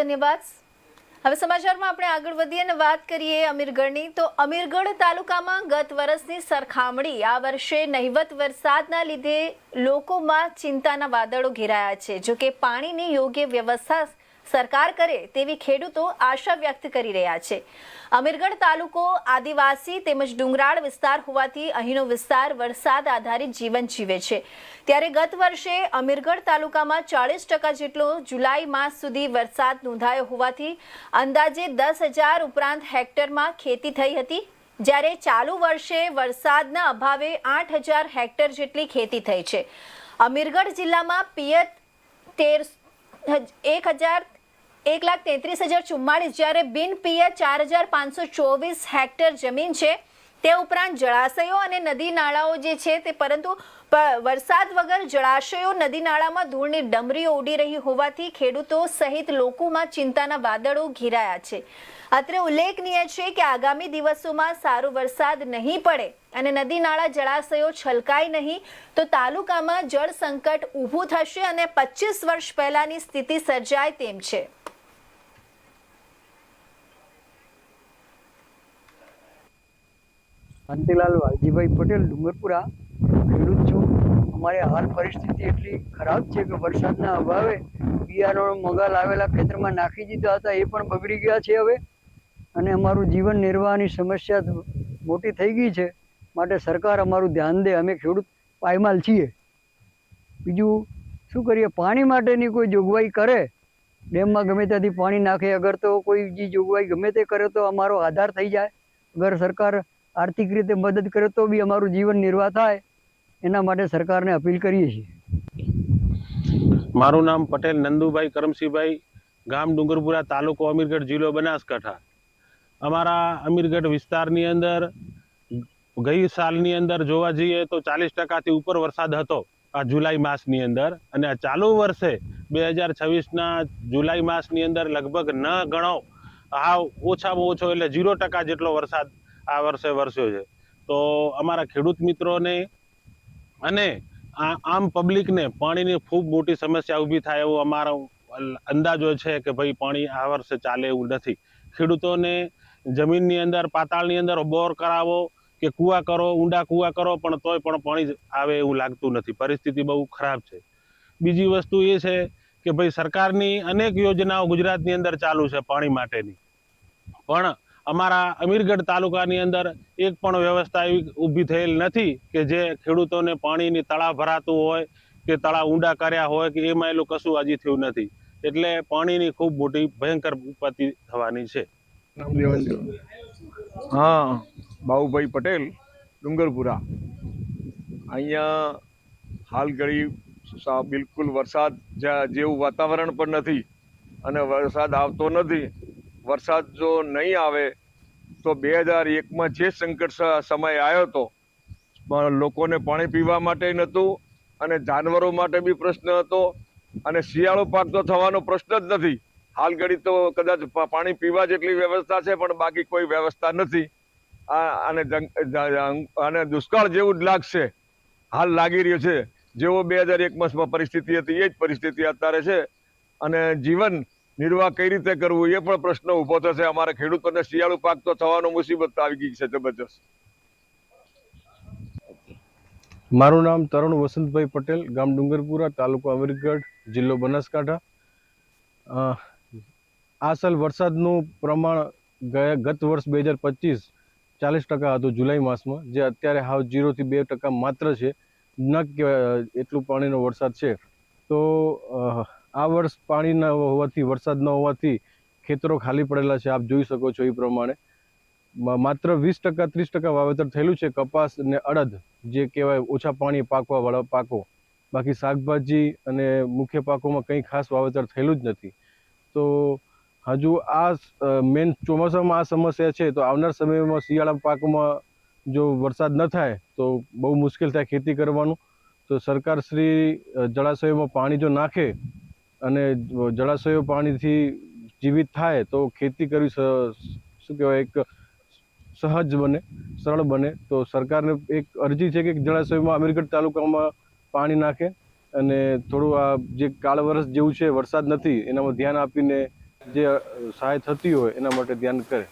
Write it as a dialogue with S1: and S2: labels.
S1: ધન્યવાદ। હવે સમાચારમાં આપણે આગળ વધીએ અને વાત કરીએ અમીરગઢની। તો અમીરગઢ તાલુકામાં ગત વર્ષની સરખામણી આ વર્ષે નહિવત વરસાદના લીધે લોકોમાં ચિંતાના વાદળો ઘેરાયા છે। જો કે પાણીની યોગ્ય વ્યવસ્થા સરકાર કરે તેવી ખેડૂતો આશા વ્યક્ત કરી રહ્યા છે। અમીરગઢ તાલુકો આદિવાસી તેમજ ડુંગરાળ વિસ્તાર હોવાથી અહીંનો વિસ્તાર વરસાદ આધારિત જીવન જીવે છે। ત્યારે ગત વર્ષે અમીરગઢ તાલુકામાં 40% જેટલો જુલાઈ માસ સુધી વરસાદ નોંધાયો હોવાથી અંદાજે 10,000 ઉપરાંત હેક્ટરમાં ખેતી થઈ હતી, જ્યારે ચાલુ વર્ષે વરસાદના અભાવે 8,000 હેક્ટર જેટલી ખેતી થઈ છે। અમીરગઢ જિલ્લામાં પિયત 1,33,044, જ્યારે બિન પિયત 4,524 હેક્ટર જમીન છે। તે ઉપરાંત જળાશયો અને નદી નાળાઓ જે છે તે, પરંતુ વરસાદ વગર જળાશયો નદી નાળામાં ધૂળની ડમરીઓ ઉડી રહી હોવાથી ખેડૂતો સહિત લોકોમાં ચિંતાના વાદળો ઘેરાયા છે। અત્રે ઉલ્લેખનીય છે કે આગામી દિવસોમાં સારો વરસાદ નહીં પડે અને નદી નાળા જળાશયો છલકાય નહીં તો તાલુકામાં જળ સંકટ ઊભું થશે અને 25 વર્ષ પહેલાની સ્થિતિ સર્જાય તેમ છે।
S2: શાંતિલાલ વાલજીભાઈ પટેલ, ડુંગરપુરા ખેડૂત છું। અમારે હાલ પરિસ્થિતિ એટલી ખરાબ છે કે વરસાદના અભાવે બિયારણો મોંઘા લાવેલા ખેતરમાં નાખી દીધા હતા, એ પણ બગડી ગયા છે હવે, અને અમારું જીવન નિર્વાહની સમસ્યા મોટી થઈ ગઈ છે। માટે સરકાર અમારું ધ્યાન દે, અમે ખેડૂત પાયમાલ છીએ। બીજું શું કરીએ, પાણી માટેની કોઈ જોગવાઈ કરે, ડેમમાં ગમે ત્યાંથી પાણી નાખે, અગર તો કોઈ જે જોગવાઈ ગમે તે કરે તો અમારો આધાર થઈ જાય। અગર સરકાર આર્થિક રીતે મદદ કરે તો બી અમારું જીવન નિર્વાહ થાય, એના માટે સરકારને અપીલ કરીએ છીએ।
S3: મારું નામ પટેલ નંદુભાઈ કરમસિંહભાઈ, ગામ ડુંગરપુરા, તાલુકો અમીરગઢ, જિલ્લો બનાસકાંઠા। અમારા અમીરગઢ વિસ્તારની અંદર ગઈ સાલની અંદર જોવા જઈએ તો 40%થી ઉપર વરસાદ હતો આ જુલાઈ માસની અંદર, અને આ ચાલુ વર્ષે 2026ના જુલાઈ માસની અંદર લગભગ ન ગણો ઓછામાં ઓછો એટલે 0% જેટલો વરસાદ આ વર્ષે વરસ્યો છે। તો અમારા ખેડૂત મિત્રોને અને આમ પબ્લિકને પાણીની ખૂબ મોટી સમસ્યા ઊભી થાય એવો અમારો અંદાજો છે કે ભાઈ પાણી આ વર્ષે ચાલે એવું નથી। ખેડૂતોને જમીનની અંદર, પાતાળની અંદર બોર કરાવો કે કૂવા કરો, ઊંડા કૂવા કરો, પણ તોય પણ પાણી આવે એવું લાગતું નથી। પરિસ્થિતિ બહુ ખરાબ છે। બીજી વસ્તુ એ છે કે ભાઈ સરકારની અનેક યોજનાઓ ગુજરાતની અંદર ચાલુ છે પાણી માટેની, પણ અમારા અમીરગઢ તાલુકાની અંદર એક પણ વ્યવસ્થા એવી ઊભી થયેલ નથી કે જે ખેડૂતોને પાણીની તળાવ ભરાતું હોય કે તળાવ ઊંડા કર્યા હોય કે એમાં એલું કશું હજી થયું નથી, એટલે પાણીની ખૂબ મોટી ભયંકર ઉત્પત્તિ થવાની છે।
S4: હા, બાબુભાઈ પટેલ, ડુંગરપુરા। અહીંયા હાલ ઘડી બિલકુલ વરસાદ જેવું વાતાવરણ પણ નથી અને વરસાદ આવતો નથી। વરસાદ જો નહીં આવે તો 2001માં જે સંકટ સમય આવ્યો હતો, લોકોને પાણી પીવા માટે નહોતું અને જાનવરો માટે બી પ્રશ્ન હતો, અને શિયાળો પાક તો થવાનો પ્રશ્ન જ નથી। હાલ ઘડી તો કદાચ પાણી પીવા જેટલી વ્યવસ્થા છે પણ બાકી કોઈ વ્યવસ્થા નથી। અને દુષ્કાળ જેવું જ લાગશે, હાલ લાગી રહ્યું છે। જેવો 2001માં પરિસ્થિતિ હતી એ જ પરિસ્થિતિ અત્યારે છે, અને જીવન નિર્વાહ કઈ રીતે કરવું એ પણ પ્રશ્ન ઊભો થશે। અમારા ખેડૂતોને શિયાળુ પાક તો થવાનો મુસીબત આવી ગઈ છે જબરજસ્ત।
S5: મારું નામ તરુણ વસંતભાઈ પટેલ, ગામ ડુંગરપુરા, તાલુકો અમીરગઢ, જિલ્લો બનાસકાંઠા। આ સાલ વરસાદનું પ્રમાણ ગત વર્ષ 2025 40% હતું જુલાઈ માસમાં, જે અત્યારે હાવ 0થી 2% માત્ર છે। ન કહેવાય એટલું પાણીનો વરસાદ છે। તો આ વર્ષ પાણી ન હોવાથી, વરસાદ ન હોવાથી ખેતરો ખાલી પડેલા છે, આપ જોઈ શકો છો એ પ્રમાણે। માત્ર 20%-30% વાવેતર થયેલું છે કપાસ અને અડદ, જે કહેવાય ઓછા પાણી પાકવાવાળા પાકો। બાકી શાકભાજી અને મુખ્ય પાકોમાં કંઈ ખાસ વાવેતર થયેલું જ નથી। તો હજુ આ મેન ચોમાસામાં આ સમસ્યા છે, તો આવનાર સમયમાં શિયાળા પાકોમાં જો વરસાદ ન થાય તો બહુ મુશ્કેલ થાય ખેતી કરવાનું। તો સરકારશ્રી જળાશયોમાં પાણી જો નાખે અને જળાશયો પાણીથી જીવિત થાય તો ખેતી કરવી શું કહેવાય એક સહજ બને, સરળ બને। તો સરકારને એક અરજી છે કે જળાશયોમાં અમીરગઢ તાલુકામાં પાણી નાખે અને થોડું આ જે કાળ વરસ જેવું છે, વરસાદ નથી, એનામાં ધ્યાન આપીને જે સહાય થતી હોય એના માટે ધ્યાન કરે.